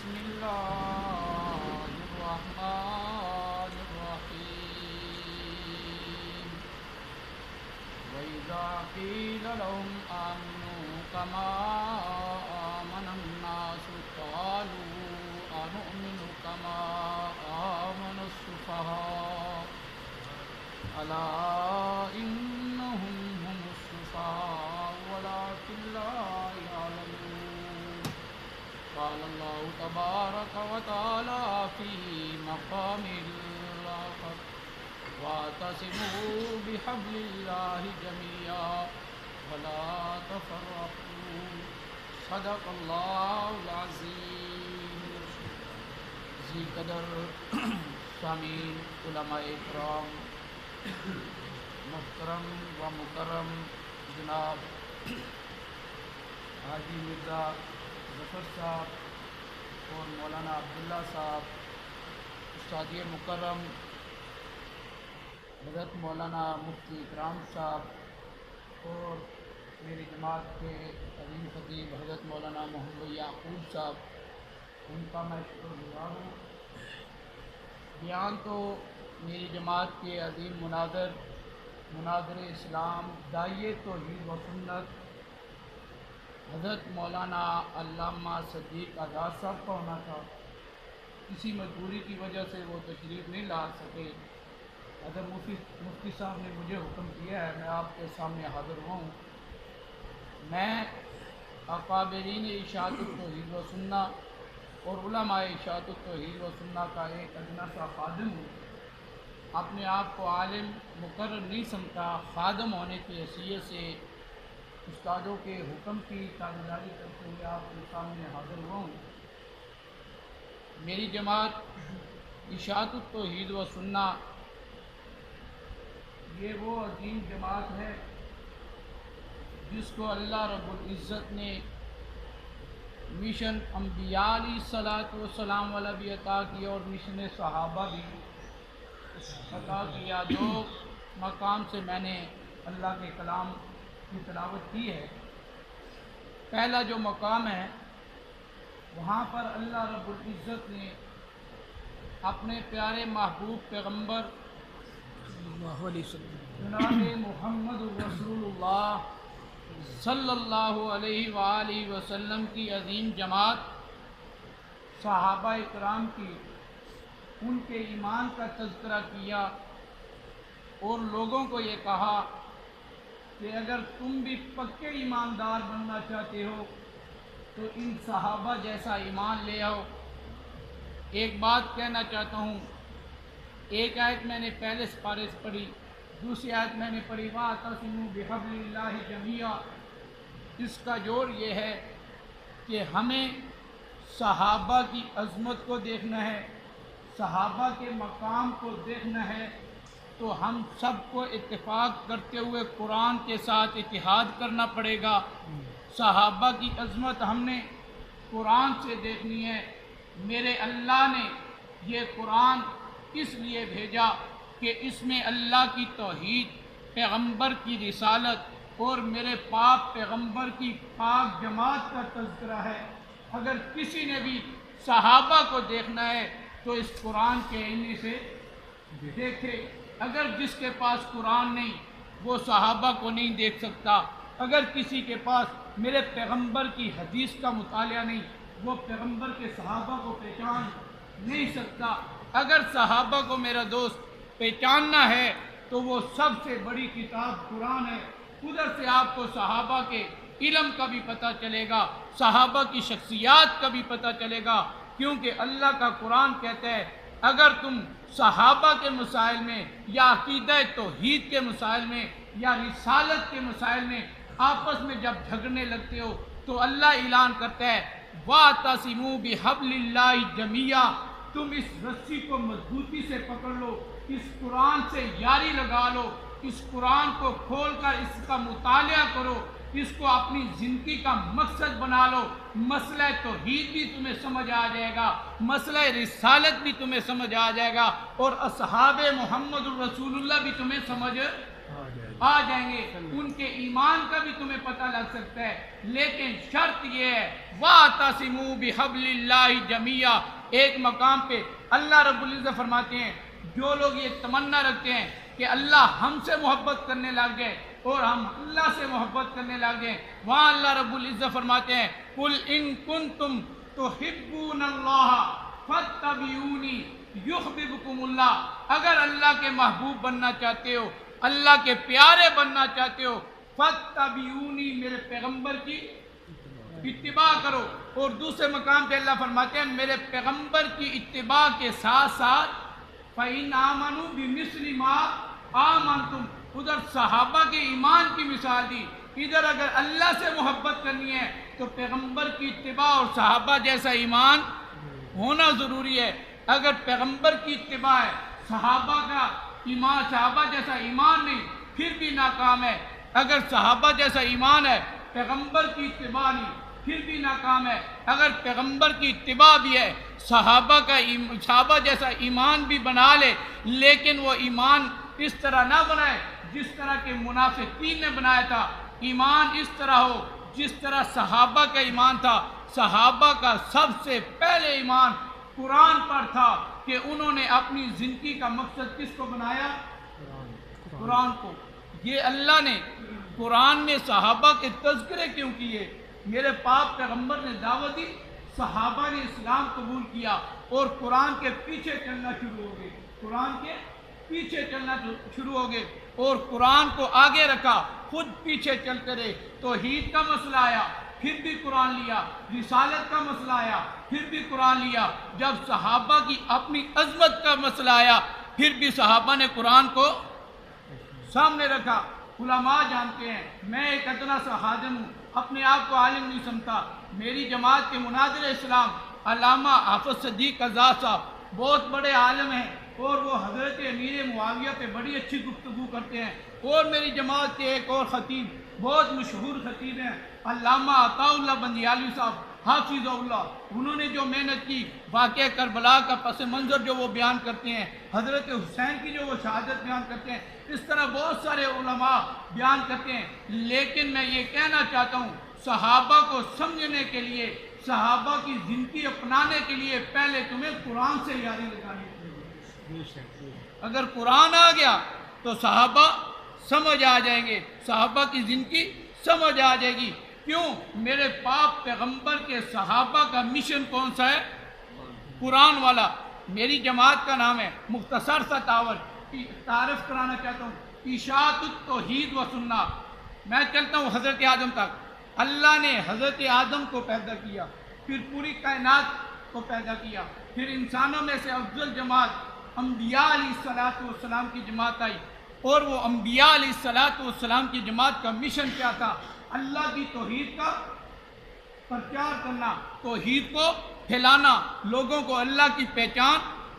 بسم الله الرحمن الرحيم وإذا قيل لهم آمنوا كما آمن الناس قالوا أنؤمن كما آمن السفهاء ألا إنهم هم السفهاء ولكن لا يعلمون قال الله تبارك وتعالى في مقام آخر واعتصموا بحبل الله جميعا ولا تفرقوا صدق الله العظيم. ذی قدر سامعین، علماء اکرام، محترم و مکرم جناب حاجی مرزا ظفر صاحب اور مولانا عبداللہ صاحب، استاد مکرم حضرت مولانا مفتی اکرام صاحب اور میری جماعت کے عظیم خطیب حضرت مولانا محمد یعقوب صاحب، ان کا میں شکر گزار ہوں. بیان تو میری جماعت کے عظیم مناظر اسلام داعیے توحید و سنت حضرت مولانا علامہ صدیق آزاد صاحب کا ہونا تھا. کسی مجبوری کی وجہ سے وہ تشریف نہیں لا سکے. حضرت مفتی صاحب نے مجھے حکم کیا ہے میں آپ کے سامنے حاضر ہوں. میں اکابرین اشاعت التوحید و سنت اور علماء اشاعت التوحید و سنت کا ایک ادنا سا خادم ہوں. اپنے آپ کو عالم مقرر نہیں سمجھتا. خادم ہونے کی حیثیت سے استادوں کے حکم کی تابعداری کرتے ہوئے آپ کے سامنے حاضر ہوں. میری جماعت اشاعت التوحید و سنت یہ وہ عظیم جماعت ہے جس کو اللہ رب العزت نے مشن انبیاء علیہ الصلاۃ والسلام والا بھی عطا کیا اور مشن صحابہ بھی عطا کیا. دو مقام سے میں نے اللہ کے کلام کی تلاوت کی ہے. پہلا جو مقام ہے وہاں پر اللہ رب العزت نے اپنے پیارے محبوب پیغمبر جناب محمد رسول اللہ صلی اللہ علیہ وآلہ وسلم کی عظیم جماعت صحابہ اکرام کی ان کے ایمان کا تذکرہ کیا اور لوگوں کو یہ کہا کہ اگر تم بھی پکے ایماندار بننا چاہتے ہو تو ان صحابہ جیسا ایمان لے آؤ. ایک بات کہنا چاہتا ہوں، ایک آیت میں نے پہلے سپارے سے پڑھی، دوسری آیت میں نے پڑھی وَاعْتَصِمُوا بِحَبْلِ اللَّهِ جَمِيعًا. اس کا جوڑ یہ ہے کہ ہمیں صحابہ کی عظمت کو دیکھنا ہے، صحابہ کے مقام کو دیکھنا ہے. تو ہم سب کو اتفاق کرتے ہوئے قرآن کے ساتھ اتحاد کرنا پڑے گا. صحابہ کی عظمت ہم نے قرآن سے دیکھنی ہے. میرے اللہ نے یہ قرآن اس لیے بھیجا کہ اس میں اللہ کی توحید، پیغمبر کی رسالت اور میرے پاک پیغمبر کی پاک جماعت کا تذکرہ ہے. اگر کسی نے بھی صحابہ کو دیکھنا ہے تو اس قرآن کے آئینے سے دیکھے. اگر جس کے پاس قرآن نہیں وہ صحابہ کو نہیں دیکھ سکتا. اگر کسی کے پاس میرے پیغمبر کی حدیث کا مطالعہ نہیں وہ پیغمبر کے صحابہ کو پہچان نہیں سکتا. اگر صحابہ کو میرا دوست پہچاننا ہے تو وہ سب سے بڑی کتاب قرآن ہے. ادھر سے آپ کو صحابہ کے علم کا بھی پتہ چلے گا، صحابہ کی شخصیات کا بھی پتہ چلے گا، کیونکہ اللہ کا قرآن کہتا ہے اگر تم صحابہ کے مسائل میں یا عقیدہ توحید کے مسائل میں یا رسالت کے مسائل میں آپس میں جب جھگڑنے لگتے ہو تو اللہ اعلان کرتا ہے وَاعْتَصِمُوا بِحَبْلِ اللَّهِ جَمِيعًا. تم اس رسی کو مضبوطی سے پکڑ لو، اس قرآن سے یاری لگا لو، اس قرآن کو کھول کر اس کا مطالعہ کرو، اس کو اپنی زندگی کا مقصد بنا لو. مسئلہ توحید بھی تمہیں سمجھ آ جائے گا، مسئلہ رسالت بھی تمہیں سمجھ آ جائے گا اور اصحاب محمد الرسول اللہ بھی تمہیں سمجھ آ جائیں گے، ان کے ایمان کا بھی تمہیں پتہ لگ سکتا ہے، لیکن شرط یہ ہے وَاعْتَصِمُوا بِحَبْلِ اللَّهِ جَمِيعًا۔ ایک مقام پہ اللہ رب العزت فرماتے ہیں جو لوگ یہ تمنا رکھتے ہیں کہ اللہ ہم سے محبت کرنے لگ جائے اور ہم اللہ سے محبت کرنے لگ جائیں، وہاں اللہ رب العزت فرماتے ہیں قُلْ إِن كُنتُمْ تُحِبُّونَ اللَّهَ فَاتَّبِعُونِي يُحْبِبْكُمُ اللَّهُ۔ اگر اللہ کے محبوب بننا چاہتے ہو، اللہ کے پیارے بننا چاہتے ہو، فَاتَّبِعُونِی، میرے پیغمبر کی اتباع کرو۔ اور دوسرے مقام پہ اللہ فرماتے ہیں میرے پیغمبر کی اتباع کے ساتھ ساتھ فَإِنْ آمَنُوا بِمِثْلِ مَا آمَنْتُمْ، ادھر صحابہ کے ایمان کی مثال دی، ادھر اگر اللہ سے محبت کرنی ہے تو پیغمبر کی اتباع اور صحابہ جیسا ایمان ہونا ضروری ہے۔ اگر پیغمبر کی اتباع ہے، صحابہ کا ایمان، صحابہ جیسا ایمان نہیں، پھر بھی ناکام ہے۔ اگر صحابہ جیسا ایمان ہے، پیغمبر کی اتباع نہیں، پھر بھی ناکام ہے۔ اگر پیغمبر کی اتباع بھی ہے، صحابہ جیسا ایمان بھی بنا لے، لیکن وہ ایمان اس طرح نہ بنائے جس طرح کے منافقین نے بنایا تھا۔ ایمان اس طرح ہو جس طرح صحابہ کا ایمان تھا۔ صحابہ کا سب سے پہلے ایمان قرآن پر تھا کہ انہوں نے اپنی زندگی کا مقصد کس کو بنایا؟ قرآن کو۔ یہ اللہ نے قرآن میں صحابہ کے تذکرے کیوں کیے؟ میرے پاک پیغمبر نے دعوت دی، صحابہ نے اسلام قبول کیا اور قرآن کے پیچھے چلنا شروع ہو گئے، قرآن کے پیچھے چلنا شروع ہو گئے اور قرآن کو آگے رکھا، خود پیچھے چلتے رہے۔ توحید کا مسئلہ آیا، پھر بھی قرآن لیا، رسالت کا مسئلہ آیا، پھر بھی قرآن لیا، جب صحابہ کی اپنی عظمت کا مسئلہ آیا پھر بھی صحابہ نے قرآن کو سامنے رکھا۔ علماء جانتے ہیں میں ایک ادنا سا خادم ہوں، اپنے آپ کو عالم نہیں سمجھتا۔ میری جماعت کے مناظر اسلام علامہ حافظ صدیق آزاد صاحب بہت بڑے عالم ہیں اور وہ حضرت امیر معاویہ پہ بڑی اچھی گفتگو کرتے ہیں۔ اور میری جماعت کے ایک اور خطیب بہت مشہور خطیب ہیں علامہ عطاء اللہ بندیالوی صاحب حافظ اللہ، انہوں نے جو محنت کی، واقعہ کربلا کا پس منظر جو وہ بیان کرتے ہیں، حضرت حسین کی جو وہ شہادت بیان کرتے ہیں، اس طرح بہت سارے علماء بیان کرتے ہیں۔ لیکن میں یہ کہنا چاہتا ہوں صحابہ کو سمجھنے کے لیے، صحابہ کی زندگی اپنانے کے لیے پہلے تمہیں قرآن سے یاری لگانی چاہیے۔ اگر قرآن آ گیا تو صحابہ سمجھ آ جائیں گے، صحابہ کی زندگی سمجھ آ جائے گی۔ کیوں؟ میرے پاک پیغمبر کے صحابہ کا مشن کون سا ہے؟ قرآن والا۔ میری جماعت کا نام ہے، مختصر سا تعارف کرانا چاہتا ہوں، اشاعت التوحید و سنہ۔ میں چلتا ہوں حضرت آدم تک۔ اللہ نے حضرت آدم کو پیدا کیا، پھر پوری کائنات کو پیدا کیا، پھر انسانوں میں سے افضل جماعت انبیاء علیہ السلام کی جماعت آئی، اور وہ انبیاء علیہ السلام کی جماعت کا مشن کیا تھا؟ اللہ کی توحید کا پرچار کرنا، توحید کو پھیلانا، لوگوں کو اللہ کی پہچان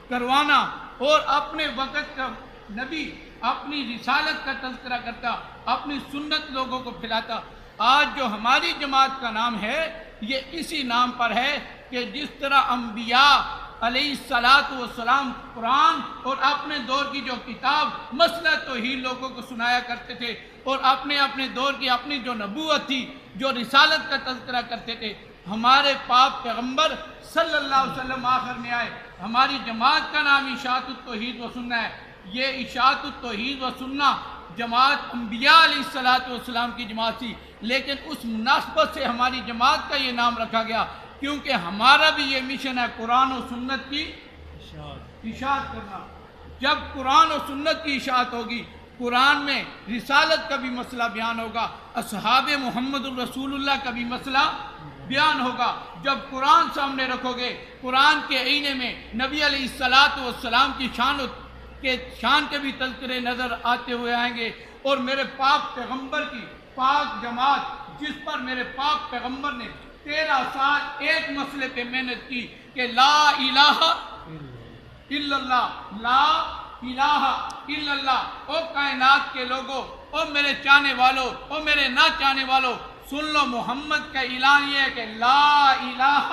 کروانا، اور اپنے وقت کا نبی اپنی رسالت کا تذکرہ کرتا، اپنی سنت لوگوں کو پھیلاتا۔ آج جو ہماری جماعت کا نام ہے یہ اسی نام پر ہے کہ جس طرح انبیاء علیہ السلام قرآن اور اپنے دور کی جو کتاب مسئلہ توحید لوگوں کو سنایا کرتے تھے، اور اپنے دور کی اپنی جو نبوت تھی، جو رسالت کا تذکرہ کرتے تھے، ہمارے پاک پیغمبر صلی اللہ علیہ وسلم آخر میں آئے۔ ہماری جماعت کا نام اشاعت التوحید و سنہ ہے۔ یہ اشاعت التوحید و سنہ جماعت انبیاء علیہ السلام کی جماعت تھی، لیکن اس مناسبت سے ہماری جماعت کا یہ نام رکھا گیا کیونکہ ہمارا بھی یہ مشن ہے قرآن و سنت کی اشاعت کرنا۔ جب قرآن و سنت کی اشاعت ہوگی، قرآن میں رسالت کا بھی مسئلہ بیان ہوگا، اصحاب محمد الرسول اللہ کا بھی مسئلہ بیان ہوگا۔ جب قرآن سامنے رکھو گے، قرآن کے آئینے میں نبی علیہ السلام کی شان کے بھی تذکرے نظر آتے ہوئے آئیں گے، اور میرے پاک پیغمبر کی پاک جماعت جس پر میرے پاک پیغمبر نے 13 سال ایک مسئلے پہ محنت کی کہ لا الہ الا اللہ، لا الہ الا اللہ۔ او کائنات کے لوگوں، او میرے چاہنے والوں، او میرے نہ چاہنے والوں، سن لو، محمد کا اعلان یہ ہے کہ لا الہ،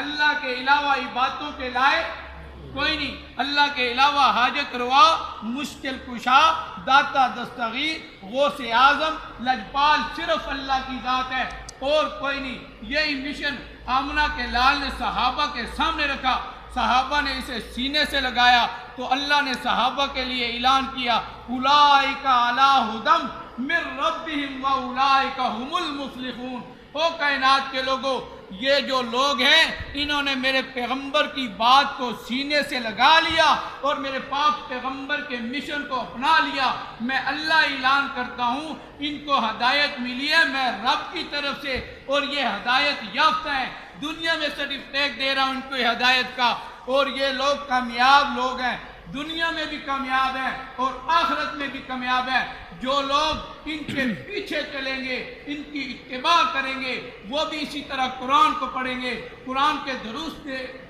اللہ کے علاوہ عبادتوں کے لائق کوئی نہیں، اللہ کے علاوہ حاجت روا، مشکل کشا، داتا دستگیر غوث اعظم لجپال صرف اللہ کی ذات ہے اور کوئی نہیں. یہی مشن آمنہ کے لال نے صحابہ کے سامنے رکھا, صحابہ نے اسے سینے سے لگایا تو اللہ نے صحابہ کے لیے اعلان کیا اولئک علی ھدی من ربہم واولئک ھم المفلحون. او کائنات کے لوگوں, یہ جو لوگ ہیں انہوں نے میرے پیغمبر کی بات کو سینے سے لگا لیا اور میرے پاک پیغمبر کے مشن کو اپنا لیا. میں اللہ اعلان کرتا ہوں ان کو ہدایت ملی ہے میں رب کی طرف سے اور یہ ہدایت یافتہ ہیں. دنیا میں سرٹیفکیٹ دے رہا ہوں ان کو ہدایت کا, اور یہ لوگ کامیاب لوگ ہیں, دنیا میں بھی کامیاب ہیں اور آخرت میں بھی کامیاب ہیں. جو لوگ ان کے پیچھے چلیں گے, ان کی اتباع کریں گے, وہ بھی اسی طرح قرآن کو پڑھیں گے, قرآن کے دروس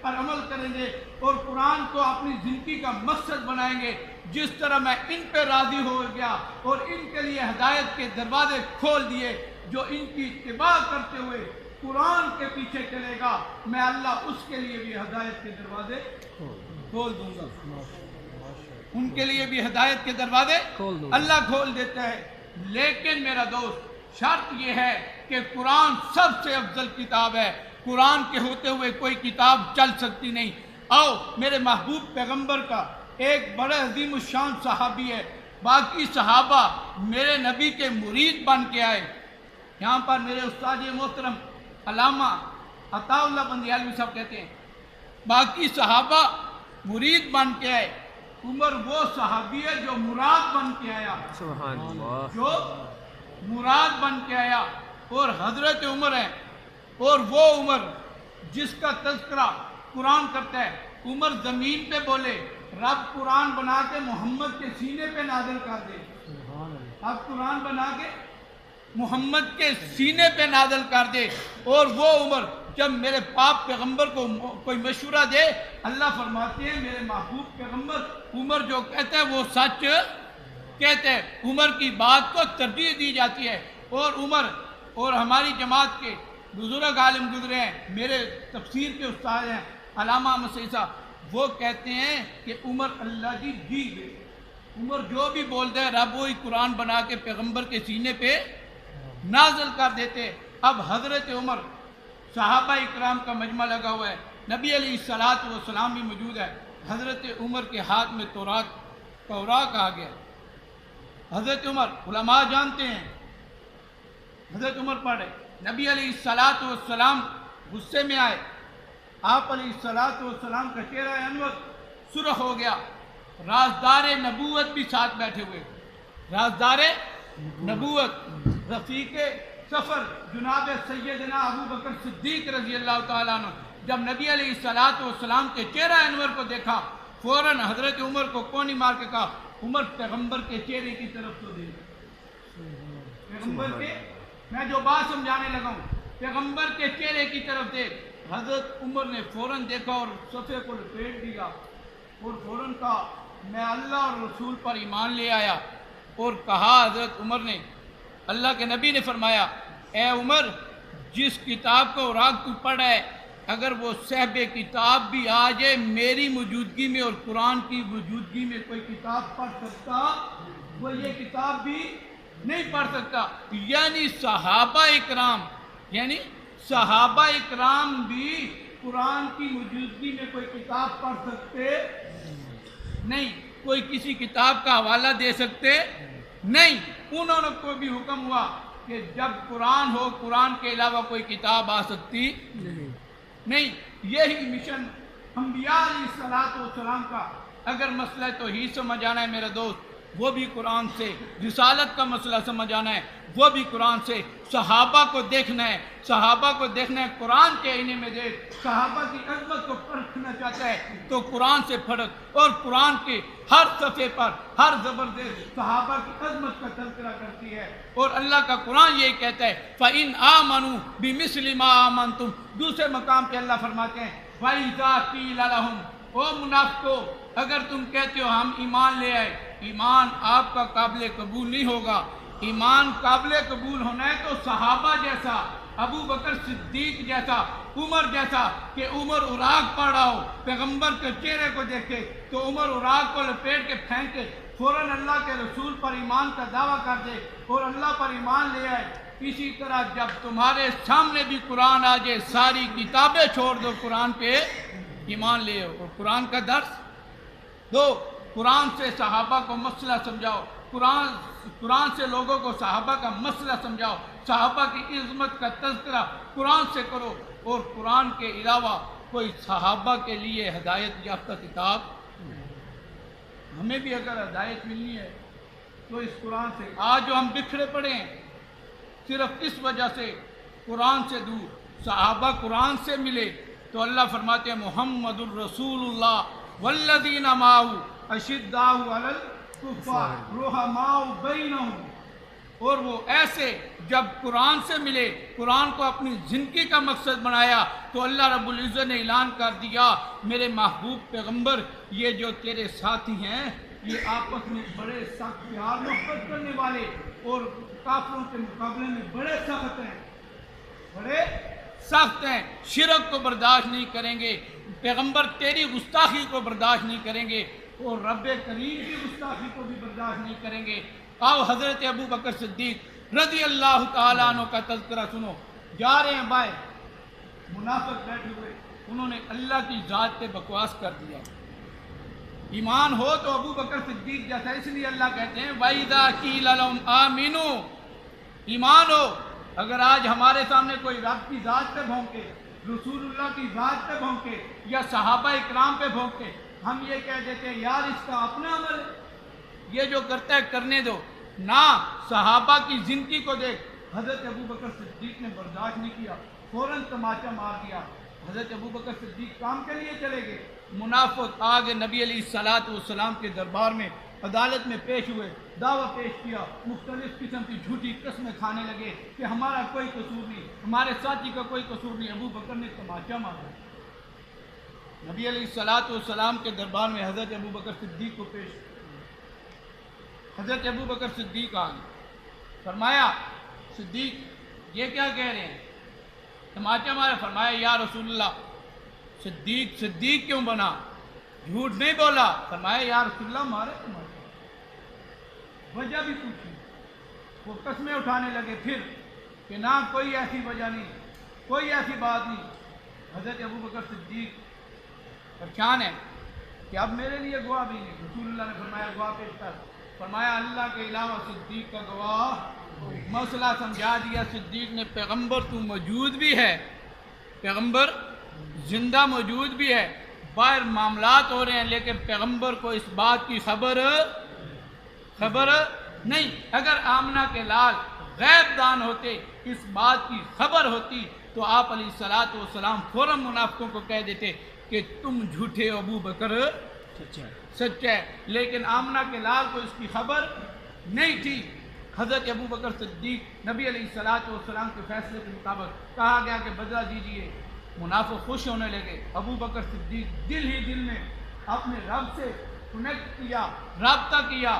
پر عمل کریں گے اور قرآن کو اپنی زندگی کا مقصد بنائیں گے. جس طرح میں ان پہ راضی ہو گیا اور ان کے لیے ہدایت کے دروازے کھول دیے, جو ان کی اتباع کرتے ہوئے قرآن کے پیچھے چلے گا میں اللہ اس کے لیے بھی ہدایت کے دروازے کھول دوں گا. ان کے لیے بھی ہدایت کے دروازے اللہ کھول دیتا ہے. لیکن میرا دوست شرط یہ ہے کہ قرآن سب سے افضل کتاب ہے, قرآن کے ہوتے ہوئے کوئی کتاب چل سکتی نہیں. آؤ میرے محبوب پیغمبر کا ایک بڑے عظیم الشان صحابی ہے, باقی صحابہ میرے نبی کے مرید بن کے آئے. یہاں پر میرے استاد محترم علامہ عطا اللہ بندیالوی صاحب کہتے ہیں باقی صحابہ مرید بن کے آئے, عمر وہ صحابی ہے جو مراد بن کے آیا, سبحان اللہ, جو مراد بن کے آیا. اور حضرت عمر ہے, اور وہ عمر جس کا تذکرہ قرآن کرتا ہے. عمر زمین پہ بولے رب قرآن بنا کے محمد کے سینے پہ نازل کر دے, اب قرآن بنا کے محمد کے سینے پہ نازل کر دے. اور وہ عمر جب میرے پاک پیغمبر کو کوئی مشورہ دے, اللہ فرماتے ہیں میرے محبوب پیغمبر عمر جو کہتے ہیں وہ سچ کہتے ہیں, عمر کی بات کو ترجیح دی جاتی ہے. اور عمر اور ہماری جماعت کے بزرگ عالم گزرے ہیں, میرے تفسیر کے استاد ہیں علامہ احمد سعید صاحب, وہ کہتے ہیں کہ عمر اللہ کی دی گئی. عمر جو بھی بولتے ہیں رب وہی قرآن بنا کے پیغمبر کے سینے پہ نازل کر دیتے. اب حضرت عمر صحابہ اکرام کا مجمع لگا ہوا ہے, نبی علیہ الصلوۃ والسلام بھی موجود ہے. حضرت عمر کے ہاتھ میں تورات آ گیا. حضرت عمر علماء جانتے ہیں, حضرت عمر پڑھے, نبی علیہ الصلوۃ والسلام غصے میں آئے, آپ علیہ الصلوۃ والسلام کا چہرہ انور سرخ ہو گیا. رازدار نبوت بھی ساتھ بیٹھے ہوئے, رازدار نبوت رفیق سفر جناب سیدنا ابو بکر صدیق رضی اللہ تعالیٰ عنہ, جب نبی علیہ الصلوۃ والسلام کے چہرہ انور کو دیکھا فوراً حضرت عمر کو کونی مار کے کہا عمر پیغمبر کے چہرے کی طرف تو دیکھ, پیغمبر کے, میں جو بات سمجھانے لگا ہوں پیغمبر کے چہرے کی طرف دیکھ. حضرت عمر نے فوراً دیکھا اور صفحے کو لپیٹ دیا اور فوراً کہا میں اللہ اور رسول پر ایمان لے آیا. اور کہا حضرت عمر نے, اللہ کے نبی نے فرمایا اے عمر جس کتاب کو اوراق تو پڑھ ہے اگر وہ صاحب کتاب بھی آ جائے میری موجودگی میں اور قرآن کی موجودگی میں کوئی کتاب پڑھ سکتا, وہ یہ کتاب بھی نہیں پڑھ سکتا. یعنی صحابہ اکرام بھی قرآن کی موجودگی میں کوئی کتاب پڑھ سکتے نہیں, کوئی کسی کتاب کا حوالہ دے سکتے نہیں. انہوں نے کوئی بھی حکم ہوا کہ جب قرآن ہو قرآن کے علاوہ کوئی کتاب آ سکتی نہیں. یہی مشن انبیاء علیہ الصلوۃ والسلام کا. اگر مسئلہ توحید سمجھ آنا ہے میرا دوست وہ بھی قرآن سے, رسالت کا مسئلہ سمجھ آنا ہے وہ بھی قرآن سے, صحابہ کو دیکھنا ہے قرآن کے آئینے میں دیکھ. صحابہ کی عظمت کو پرکھنا چاہتا ہے تو قرآن سے پھڑک, اور قرآن کے ہر صفحے پر ہر زبردست صحابہ کی عظمت کا تذکرہ کرتی ہے. اور اللہ کا قرآن یہی کہتا ہے فَإِنْ آمَنُوا بِمِثْلِ مَا آمَنْتُمْ. دوسرے مقام پہ اللہ فرماتے ہیں وَإِذَا قِيلَ لَهُمْ, او منافقو اگر تم کہتے ہو ہم ایمان لے آئے, ایمان آپ کا قابل قبول نہیں ہوگا. ایمان قابل قبول ہونا ہے تو صحابہ جیسا, ابو بکر صدیق جیسا, عمر جیسا, کہ عمر اوراق پڑھ رہا ہو پیغمبر کے چہرے کو دیکھے تو عمر اوراق کو لپیٹ کے پھینک کے فوراً اللہ کے رسول پر ایمان کا دعویٰ کر دے اور اللہ پر ایمان لے آئے۔ اسی طرح جب تمہارے سامنے بھی قرآن آ جائے ساری کتابیں چھوڑ دو، قرآن پہ ایمان لے آؤ اور قرآن کا درس دو، قرآن سے صحابہ کو مسئلہ سمجھاؤ، قرآن سے لوگوں کو صحابہ کا مسئلہ سمجھاؤ، صحابہ کی عظمت کا تذکرہ قرآن سے کرو، اور قرآن کے علاوہ کوئی صحابہ کے لیے ہدایت یافتہ کتاب ہمیں بھی اگر ہدایت ملنی ہے تو اس قرآن سے۔ آج جو ہم بکھرے پڑے ہیں صرف اس وجہ سے قرآن سے دور، صحابہ قرآن سے ملے تو اللہ فرماتے ہیں محمد الرسول اللہ والذین معہ اشداء علی الکفار رحماء بینہم، اور وہ ایسے جب قرآن سے ملے، قرآن کو اپنی زندگی کا مقصد بنایا تو اللہ رب العزت نے اعلان کر دیا میرے محبوب پیغمبر یہ جو تیرے ساتھی ہیں یہ آپس میں بڑے سخت پیار محبت کرنے والے اور کافروں کے مقابلے میں بڑے سخت ہیں، شرک کو برداشت نہیں کریں گے، پیغمبر تیری گستاخی کو برداشت نہیں کریں گے اور رب کریم کی گستاخی کو بھی برداشت نہیں کریں گے۔ آؤ حضرت ابو بکر صدیق رضی اللہ تعالیٰ عنہ کا تذکرہ سنو۔ جا رہے ہیں بھائی، منافق بیٹھے ہوئے، انہوں نے اللہ کی ذات پہ بکواس کر دیا۔ ایمان ہو تو ابو بکر صدیق جیسا، اس لیے اللہ کہتے ہیں وَإِذَا قِيلَ لَهُمْ آمِنُوا، ایمان ہو۔ اگر آج ہمارے سامنے کوئی رب کی ذات پہ بھونکے، رسول اللہ کی ذات پہ بھونکے یا صحابہ اکرام پہ بھونکے، ہم یہ کہہ دیتے ہیں یار اس کا اپنا عمل ہے، یہ جو کرتا ہے کرنے دو۔ نہ، صحابہ کی زندگی کو دیکھ، حضرت ابو بکر صدیق نے برداشت نہیں کیا، فوراً تماچا مار دیا۔ حضرت ابو بکر صدیق کام کے لیے چلے گئے، منافق آگے نبی علیہ السلام کے دربار میں عدالت میں پیش ہوئے، دعویٰ پیش کیا، مختلف قسم کی جھوٹی قسمیں کھانے لگے کہ ہمارا کوئی قصور نہیں، ہمارے ساتھی کا کوئی قصور نہیں۔ ابو بکر نے تماچا مارا، نبی علیہ السلام کے دربار میں حضرت ابو بکر صدیق کو پیش، حضرت ابو بکر صدیق آ گئے، فرمایا صدیق یہ کیا کہہ رہے ہیں؟ تماچا مارا۔ فرمایا یا رسول اللہ صدیق کیوں بنا، جھوٹ نہیں بولا۔ فرمایا یا رسول اللہ مارے تماچا، وجہ بھی پوچھی، وہ قسمیں اٹھانے لگے پھر کہ نہ کوئی ایسی وجہ نہیں، کوئی ایسی بات نہیں۔ حضرت ابو بکر صدیق پریشان ہے کہ اب میرے لیے گواہ بھی نہیں۔ رسول اللہ نے فرمایا گواہ پیش کر۔ فرمایا اللہ کے علاوہ صدیق کا گواہ، مسئلہ سمجھا دیا صدیق نے، پیغمبر تو موجود بھی ہے، پیغمبر زندہ موجود بھی ہے، باہر معاملات ہو رہے ہیں لیکن پیغمبر کو اس بات کی خبر نہیں۔ اگر آمنہ کے لال غیب دان ہوتے، اس بات کی خبر ہوتی تو آپ علیہ السلام فوراً منافقوں کو کہہ دیتے کہ تم جھوٹے، ابو بکر سچا ہے، لیکن آمنہ کے لال کو اس کی خبر نہیں تھی۔ حضرت ابو بکر صدیق نبی علیہ السلام کے فیصلے کے مطابق کہا گیا کہ بدلہ دیجئے، منافق خوش ہونے لگے۔ ابو بکر صدیق دل ہی دل میں اپنے رب سے کنیکٹ کیا، رابطہ کیا،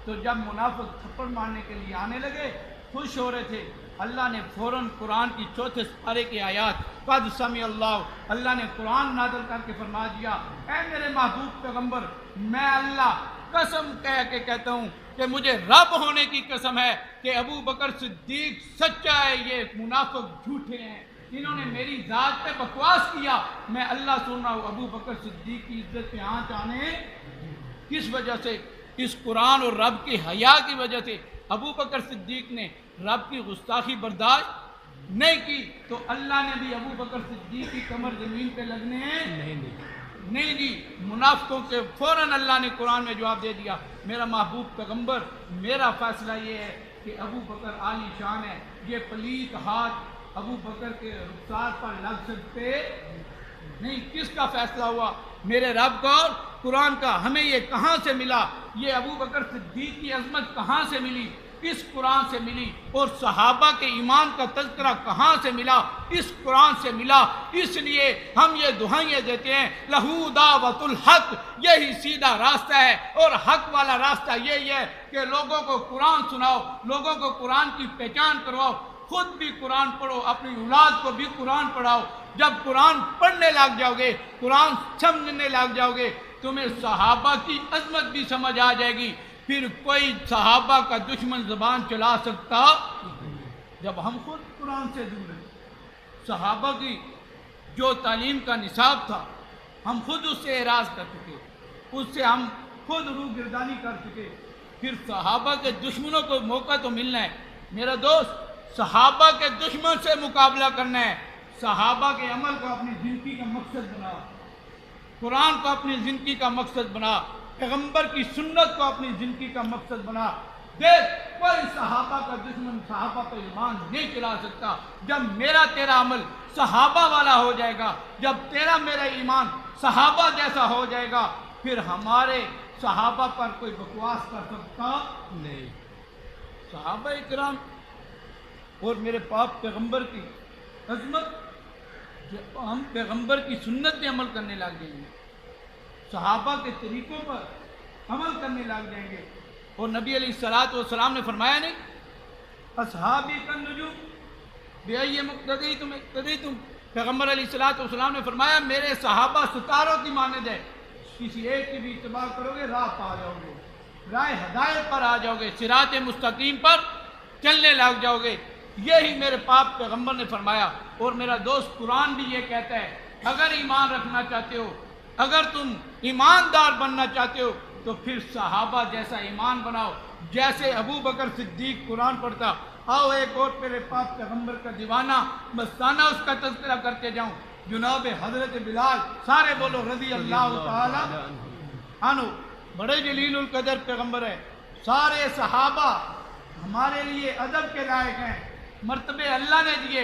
تو جب منافق تھپڑ مارنے کے لیے آنے لگے خوش ہو رہے تھے، اللہ نے فوراً قرآن کی چوتھے سپارے کی آیات قد سمع اللہ نے قرآن نازل کر کے فرما دیا، اے میرے محبوب پیغمبر، میں اللہ قسم کہہ کے کہتا ہوں کہ مجھے رب ہونے کی قسم ہے کہ ابو بکر صدیق سچا ہے، یہ منافق جھوٹے ہیں، انہوں نے میری ذات پہ بکواس کیا، میں اللہ سن رہا ہوں۔ ابو بکر صدیق کی عزت پہ آنچ آنے کس وجہ سے؟ اس قرآن اور رب کی حیا کی وجہ سے۔ ابو بکر صدیق نے رب کی گستاخی برداشت نہیں کی تو اللہ نے بھی ابو بکر صدیق کی کمر زمین پہ لگنے نہیں دی۔ منافقوں کے فوراً اللہ نے قرآن میں جواب دے دیا، میرا محبوب پیغمبر، میرا فیصلہ یہ ہے کہ ابو بکر عالی شان ہے، یہ پلیت ہاتھ ابو بکر کے رخسار پر لگ سکتے نہیں۔ کس کا فیصلہ ہوا؟ میرے رب کا اور قرآن کا۔ ہمیں یہ کہاں سے ملا؟ یہ ابو بکر صدیق کی عظمت کہاں سے ملی؟ اس قرآن سے ملی۔ اور صحابہ کے ایمان کا تذکرہ کہاں سے ملا؟ اس قرآن سے ملا۔ اس لیے ہم یہ دعائیں دیتے ہیں لہو دعوت الحق، یہی سیدھا راستہ ہے، اور حق والا راستہ یہی ہے کہ لوگوں کو قرآن سناؤ، لوگوں کو قرآن کی پہچان کرواؤ، خود بھی قرآن پڑھو، اپنی اولاد کو بھی قرآن پڑھاؤ۔ جب قرآن پڑھنے لگ جاؤ گے، قرآن سمجھنے لگ جاؤ گے، تمہیں صحابہ کی عظمت بھی سمجھ آ جائے گی، پھر کوئی صحابہ کا دشمن زبان چلا سکتا جب ہم خود قرآن سے دور ہیں. صحابہ کی جو تعلیم کا نصاب تھا ہم خود اس سے اعراض کر چکے، اس سے ہم خود روح گردانی کر چکے، پھر صحابہ کے دشمنوں کو موقع تو ملنا ہے. میرا دوست، صحابہ کے دشمن سے مقابلہ کرنا ہے. صحابہ کے عمل کو اپنی زندگی کا مقصد بنا، قرآن کو اپنی زندگی کا مقصد بنا، پیغمبر کی سنت کو اپنی زندگی کا مقصد بنا. دیکھ، کوئی صحابہ کا دشمن صحابہ پہ ایمان نہیں چلا سکتا. جب میرا تیرا عمل صحابہ والا ہو جائے گا، جب تیرا میرا ایمان صحابہ جیسا ہو جائے گا، پھر ہمارے صحابہ پر کوئی بکواس کر سکتا نہیں. صحابہ اکرام اور میرے پاک پیغمبر کی عظمت، جب ہم پیغمبر کی سنت پہ عمل کرنے لگ جائیں گے، صحابہ کے طریقوں پر عمل کرنے لگ جائیں گے. اور نبی علیہ الصلوۃ والسلام نے فرمایا نہیں، اصحابی کالنجوم بأی مقتدیتم اقتدیتم. پیغمبر علیہ الصلوۃ والسلام نے فرمایا میرے صحابہ ستاروں کی مانند ہے، کسی ایک کی بھی اتباع کرو گے راہ پا جاؤ گے، راہ ہدایت پر آ جاؤ گے، صراط مستقیم پر چلنے لگ جاؤ گے. یہی میرے پاک پیغمبر نے فرمایا. اور میرا دوست، قرآن بھی یہ کہتا ہے اگر ایمان رکھنا چاہتے ہو، اگر تم ایماندار بننا چاہتے ہو تو پھر صحابہ جیسا ایمان بناؤ. جیسے ابو بکر صدیق قرآن پڑھتا، آؤ ایک اور میرے پاک پیغمبر کا دیوانہ مستانہ اس کا تذکرہ کرتے جاؤں. جناب حضرت بلال، سارے بولو رضی اللہ تعالی عنہ، بڑے جلیل القدر پیغمبر ہے. سارے صحابہ ہمارے لیے ادب کے لائق ہیں، مرتبے اللہ نے دیے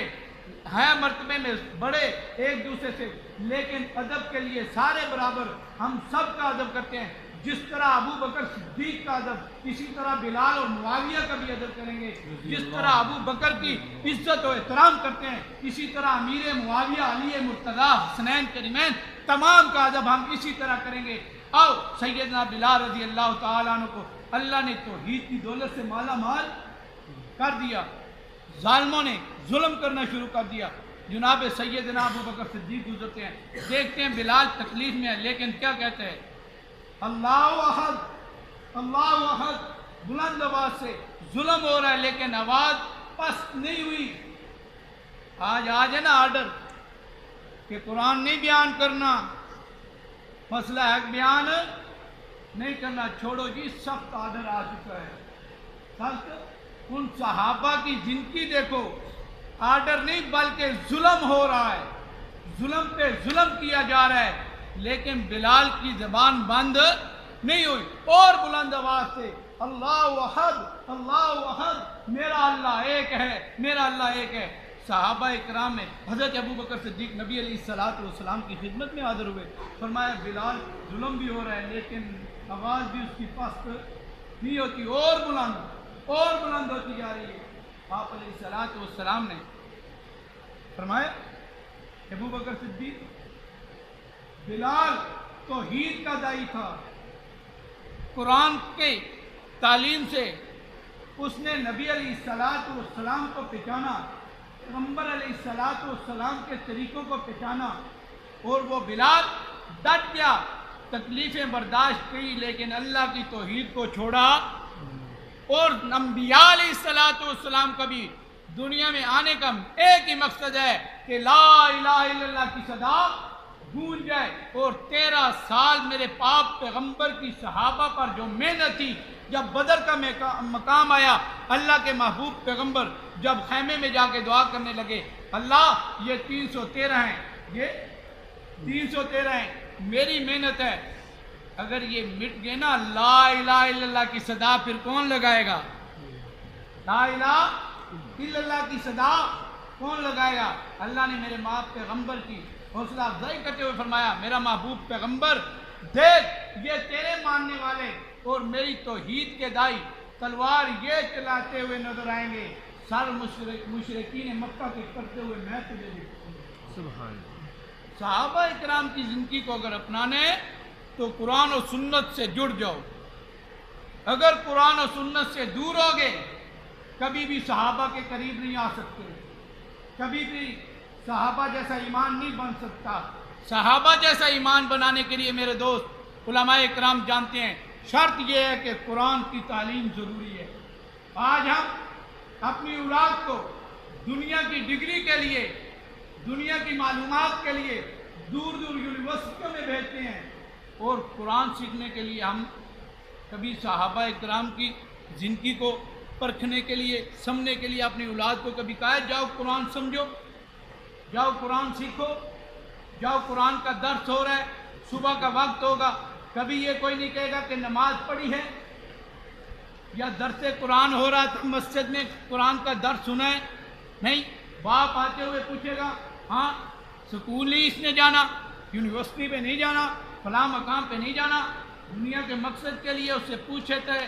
ہیں، مرتبے میں بڑے ایک دوسرے سے، لیکن ادب کے لیے سارے برابر. ہم سب کا ادب کرتے ہیں. جس طرح ابو بکر صدیق کا ادب، اسی طرح بلال اور معاویہ کا بھی ادب کریں گے. جس طرح ابو بکر کی عزت و احترام کرتے ہیں، اسی طرح امیر معاویہ، علی مرتضیٰ، حسنین کریمین، تمام کا ادب ہم اسی طرح کریں گے. آؤ، سیدنا بلال رضی اللہ تعالیٰ عنہ کو اللہ نے توحید کی دولت سے مالا مال کر دیا، ظالموں نے ظلم کرنا شروع کر دیا. جناب سیدنا ابو بکر صدیق گزرتے ہیں، دیکھتے ہیں بلال تکلیف میں ہے، لیکن کیا کہتے ہیں؟ اللہ احد، اللہ احد. بلند آواز سے ظلم ہو رہا ہے لیکن آواز پست نہیں ہوئی. آج ہے نا آرڈر کہ قرآن نہیں بیان کرنا، مسئلہ ہے بیان نہیں کرنا، چھوڑو جی، سخت آرڈر آ چکا ہے. سخت. ان صحابہ کی زندگی دیکھو، آرڈر نہیں بلکہ ظلم ہو رہا ہے، ظلم پہ ظلم کیا جا رہا ہے، لیکن بلال کی زبان بند نہیں ہوئی. اور بلند آواز سے اللہ احد، اللہ احد، میرا اللہ ایک ہے، میرا اللہ ایک ہے. صحابہ اکرام میں حضرت ابو بکر صدیق نبی علیہ الصلوۃ والسلام کی خدمت میں حاضر ہوئے. فرمایا بلال ظلم بھی ہو رہا ہے لیکن آواز بھی اس کی پست نہیں ہوتی، اور بلند ہوتی جا رہی ہے. آپ علیہ الصلوۃ والسلام نے فرمایا ابو بکر صدیق، بلال توحید کا داعی تھا، قرآن کے تعلیم سے اس نے نبی علیہ الصلوۃ والسلام کو پہچانا، پیغمبر علیہ الصلوۃ والسلام کے طریقوں کو پہچانا، اور وہ بلال ڈٹ گیا، تکلیفیں برداشت کی لیکن اللہ کی توحید کو چھوڑا. اور انبیاء علیہ الصلوۃ والسلام کا بھی دنیا میں آنے کا ایک ہی مقصد ہے کہ لا الہ الا اللہ کی صدا گونج جائے. اور 13 سال میرے پاک پیغمبر کی صحابہ پر جو محنت تھی، جب بدر کا مقام آیا، اللہ کے محبوب پیغمبر جب خیمے میں جا کے دعا کرنے لگے، اللہ یہ 313 ہیں، یہ 313 ہیں، میری محنت ہے، اگر یہ مٹ گئے نا لا الہ الا اللہ کی صدا پھر کون لگائے گا؟ لا الہ الا اللہ کی صدا کون لگائے گا؟ اللہ نے میرے ماں پیغمبر کی حوصلہ افزائی کرتے ہوئے فرمایا، میرا محبوب پیغمبر دیکھ، یہ تیرے ماننے والے اور میری توحید کے دائی تلوار یہ چلاتے ہوئے نظر آئیں گے، سر مشرکین مکہ کے کرتے ہوئے میں تجھے دیکھوں گا. سبحان اللہ. صحابہ اکرام کی زندگی کو اگر اپنانے تو قرآن و سنت سے جڑ جاؤ. اگر قرآن و سنت سے دور ہوگے کبھی بھی صحابہ کے قریب نہیں آ سکتے، کبھی بھی صحابہ جیسا ایمان نہیں بن سکتا. صحابہ جیسا ایمان بنانے کے لیے میرے دوست علماء اکرام جانتے ہیں شرط یہ ہے کہ قرآن کی تعلیم ضروری ہے۔ آج ہم اپنی اولاد کو دنیا کی ڈگری کے لیے، دنیا کی معلومات کے لیے دور دور یونیورسٹیوں میں بھیجتے ہیں، اور قرآن سیکھنے کے لیے ہم کبھی صحابہ اکرام کی زندگی کو پرکھنے کے لیے، سمجھنے کے لیے اپنی اولاد کو کبھی کہا جاؤ قرآن سمجھو، جاؤ قرآن سیکھو، جاؤ قرآن کا درس ہو رہا ہے، صبح کا وقت ہوگا، کبھی یہ کوئی نہیں کہے گا کہ نماز پڑھی ہے یا درس قرآن ہو رہا تھا مسجد میں قرآن کا درس سنا ہے؟ نہیں، باپ آتے ہوئے پوچھے گا ہاں سکول نہیں اس نے جانا، یونیورسٹی پہ نہیں جانا، فلاں مقام پہ نہیں جانا، دنیا کے مقصد کے لیے اس سے پوچھے تھے،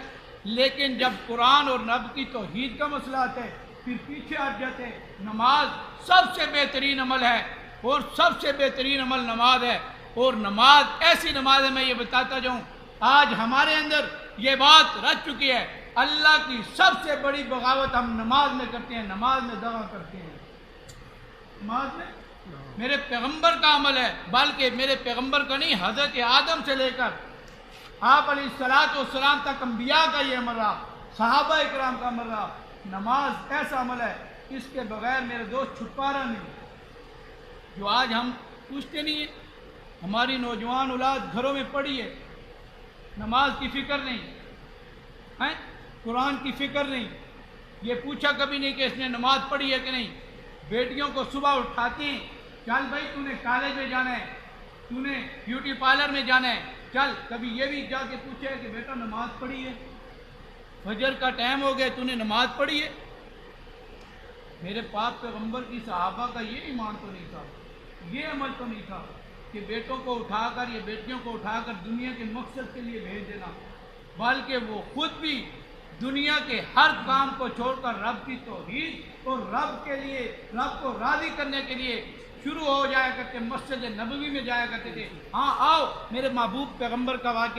لیکن جب قرآن اور نب کی توحید کا مسئلہ آتا ہے پھر پیچھے ہٹ جاتے ہیں۔ نماز سب سے بہترین عمل ہے، اور سب سے بہترین عمل نماز ہے، اور نماز ایسی نماز ہے، میں یہ بتاتا جاؤں آج ہمارے اندر یہ بات رچ چکی ہے، اللہ کی سب سے بڑی بغاوت ہم نماز میں کرتے ہیں، نماز میں دغا کرتے ہیں۔ نماز میں میرے پیغمبر کا عمل ہے، بلکہ میرے پیغمبر کا نہیں، حضرت آدم سے لے کر آپ علیہ الصلوۃ والسلام تک انبیاء کا یہ عمل رہا، صحابہ اکرام کا عمل رہا۔ نماز ایسا عمل ہے اس کے بغیر میرے دوست چھٹکارا نہیں، جو آج ہم پوچھتے نہیں ہیں۔ ہماری نوجوان اولاد گھروں میں پڑھی ہے، نماز کی فکر نہیں ہے، قرآن کی فکر نہیں، یہ پوچھا کبھی نہیں کہ اس نے نماز پڑھی ہے کہ نہیں۔ بیٹیوں کو صبح اٹھاتے ہیں، چل بھائی تو نے کالج میں جانا ہے، تو نے بیوٹی پارلر میں جانا ہے، چل، کبھی یہ بھی جا کے پوچھے کہ بیٹا نماز پڑھی ہے، فجر کا ٹائم ہو گیا تو نے نماز پڑھی ہے۔ میرے پاک پیغمبر کی صحابہ کا یہ ایمان تو نہیں تھا، یہ عمل تو نہیں تھا کہ بیٹوں کو اٹھا کر یا بیٹیوں کو اٹھا کر دنیا کے مقصد کے لیے بھیج دینا، بلکہ وہ خود بھی دنیا کے ہر کام کو چھوڑ کر رب کی توحید اور رب کے لیے، رب کو راضی کرنے کے لیے شروع ہو جایا کرتے، مسجد نبوی میں جایا کرتے تھے۔ ہاں آؤ، میرے محبوب پیغمبر کا واقعہ